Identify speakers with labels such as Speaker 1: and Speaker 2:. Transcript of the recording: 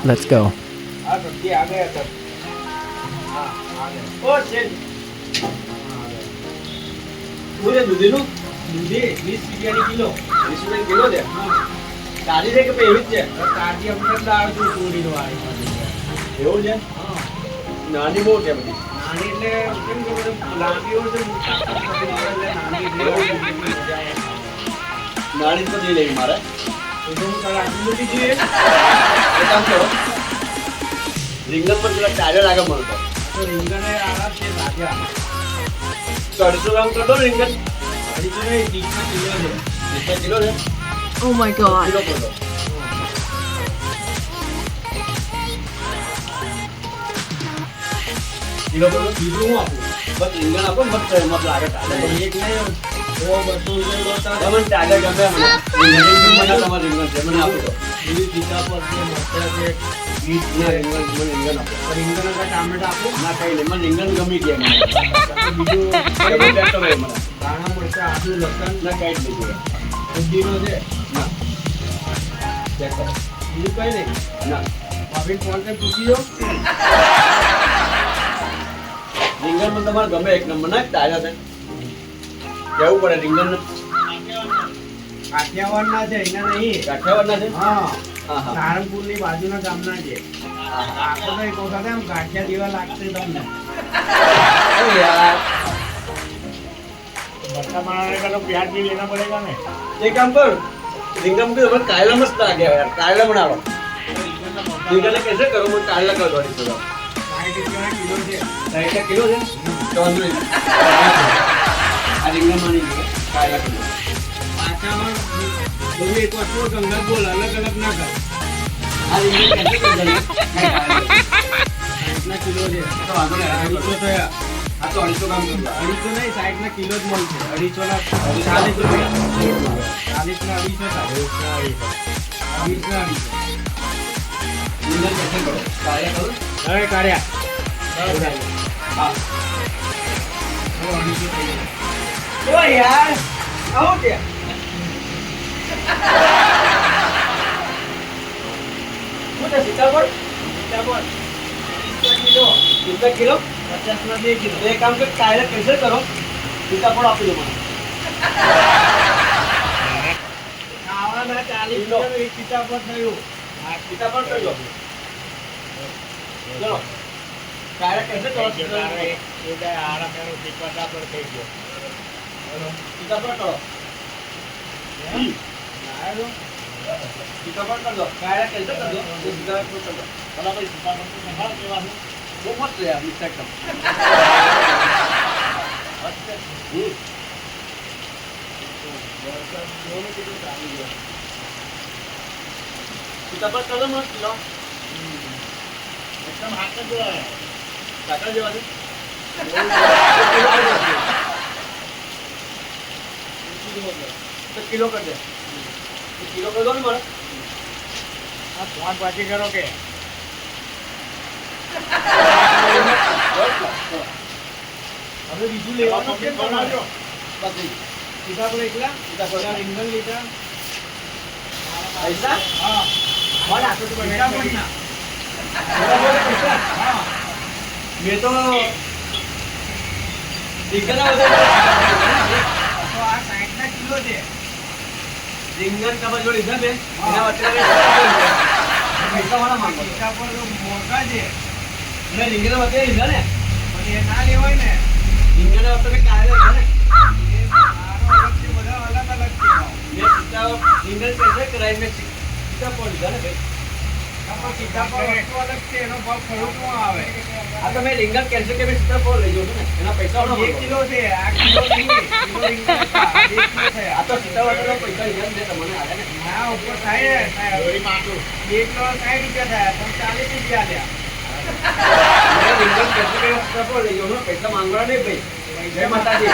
Speaker 1: Let's go.
Speaker 2: આ સબ્જી આ ગયા સર. હા આ ગયા. ઓ છે. પૂરે દૂધીનું દૂધી 20 રૂપિયાની કિલો. 20 રૂપિયા કિલો છે. તાજી છે કે પેલી જ છે? તાજી અમને દાળ તો ચોરીનો આવી. એવું છે? હા. નાની બહુ છે બધી. નાની એટલે કેમ કે બધું લાંબી હોય છે નાની એટલે નાની તો લઈ લેવી મારે. તો હું તારા આટલું બધી જોઈએ. એક કામ કરો. રીંગણ પર પેલા ટાયર લાગે મળતો. તો રીંગણ આરામ છે તાજા. 250 ગ્રામ કરી દો રીંગણ. 250 નહીં 30 કિલો છે. 30 કિલો છે.
Speaker 3: Oh my god.
Speaker 2: કિલો કરી દો. કિલો કરો બીજું હું આપું બસ રીંગણ આપો મત મત લાગે ટાલે એક નહીં ઓ 200 રૂપિયા તમને ટાલે ગમે મને રીંગણ તમારે રીંગણ છે મને આપો તો બીજી ટીકા પર છે મરચા છે બીટ ના રીંગણ મને રીંગણ આપો રીંગણ અને ટામેટા આપો ના કઈ નહીં મને રીંગણ ગમી ગયા મને બીજું કઈ બેઠો રહે મને દાણા મરચા આદુ લસણ ના કઈ જ નહીં જોઈએ ઉદ્દીનો છે ના ચેક કરો બીજું કઈ નહીં ના ભાભી ફોન કરીને પૂછી લો રીંગણ મને તમારે ગમે એક નંબર ના તાજા છે કેવું પડે રીંગણ કાઠિયાવાડ ના છે એના નહીં કાઠિયાવાડ ના છે હા સારંગપુર ની બાજુના ગામના છે આખો તો એક વખત એમ ગાંઠિયા જેવા લાગશે તમને યાર
Speaker 4: बच्चा बनाने का तो प्याज भी लेना पड़ेगा ना
Speaker 2: एक काम कर रिंगण भी हमें कायला मस्त आ गया यार कायला बनाओ रिंगण कैसे करो मैं कायला कर दो 60 किलो છે 60 કિલો છે તો અંદર આ રીંગણ માની કાયલા કરી પાછામાં બધું એક વસ્તુ ગંગા બોલ અલગ અલગ ના કર આ રીંગણ कैसे कर દે 60 કિલો છે તો વાંધો નહીં આ તો થયા આ તો 250 ગ્રામ કરું 250 નહીં 60 ના કિલો જ મળશે 250 ના 40 રૂપિયા 40 ના 20 હતા 20 ના 20 રીંગણ कैसे કરો કાયા કરો
Speaker 4: अरे कार्या
Speaker 2: હા ઓ યાર આવો કે મોટા સીતાફળ 30 કિલો 50 ના 2 કિલો એક કામ કર કાયલા कैसे કરો સીતાફળ આપી દો મને ખાવાના 40 કિલો એક સીતાફળ થયું હા સીતાફળ કરી દો ચલો કાયલા कैसे કરો
Speaker 4: ये आरा मेरो टिकटा पर થઈ ગયો
Speaker 2: સીતાફળ કરો લાયો સીતાફળ कर दो कायला कैसे कर दो સીતાફળ कर दो
Speaker 4: ભલા ભાઈ સીતાફળ તો નખા કેવાનું
Speaker 2: वो मत ले यार मिस्टेक कर सीताफळ कर दो मत किलो
Speaker 4: एकदम हाथ में जो है
Speaker 2: કાકા જેવા છે તો કિલો કર દે કિલો કર દો ને મારે
Speaker 4: आप फोन पार्टी करो के
Speaker 2: હવે બીજું લેવાનું છે
Speaker 4: બનાવજો
Speaker 2: બસ સીતાફળ એકલા સીતાફળ રીંગણ લીધા પૈસા
Speaker 4: हाँ
Speaker 2: મને આટલું તો પૈસા પણ ના પૈસા
Speaker 4: हाँ
Speaker 2: મેં તો રીંગણના બધા
Speaker 4: तो आ 60 ना किलो છે
Speaker 2: રીંગણ તમે જો લીધા બે એના વચ્ચે પૈસા વાળા માંગો
Speaker 4: સીતાફળ તો મોટા છે
Speaker 2: અને રીંગણના વચ્ચે લીધા ને
Speaker 4: પણ એ ના લેવાય ને
Speaker 2: રીંગણના વચ્ચે કાઢે લીધા ને
Speaker 4: એ મારો અલગ છે બધા અલગ અલગ છે ભાવ.
Speaker 2: મેં રીંગણ कैसे કરાય મેં સીતાફળ લીધા ને ભાઈ
Speaker 4: પણ સીતાફળ વસ્તુ અલગ છે એનો ભાવ ખરીદવામાં આવે
Speaker 2: આ તો મેં રીંગણ કેન્સલ કે મેં સીતાફળ લઈ જાઉં છું ને એના પૈસા
Speaker 4: પણ 1 કિલો છે આ કિલો નહીં કિલો રીંગણ હતા, 1 કિલો થયા
Speaker 2: આ તો સીતાફળના પૈસા લીધા ને તમને આવે ને
Speaker 4: ના ઉપર થાય ને થાય. 1 કિલો 60 રૂપિયા થયા તમે 40 રૂપિયા લ્યા
Speaker 2: મેં રીંગણ કેન્સલ કે સીતાફળ લઈ જાઉં છું પૈસા માંગવા નહીં ભાઈ જય માતાજી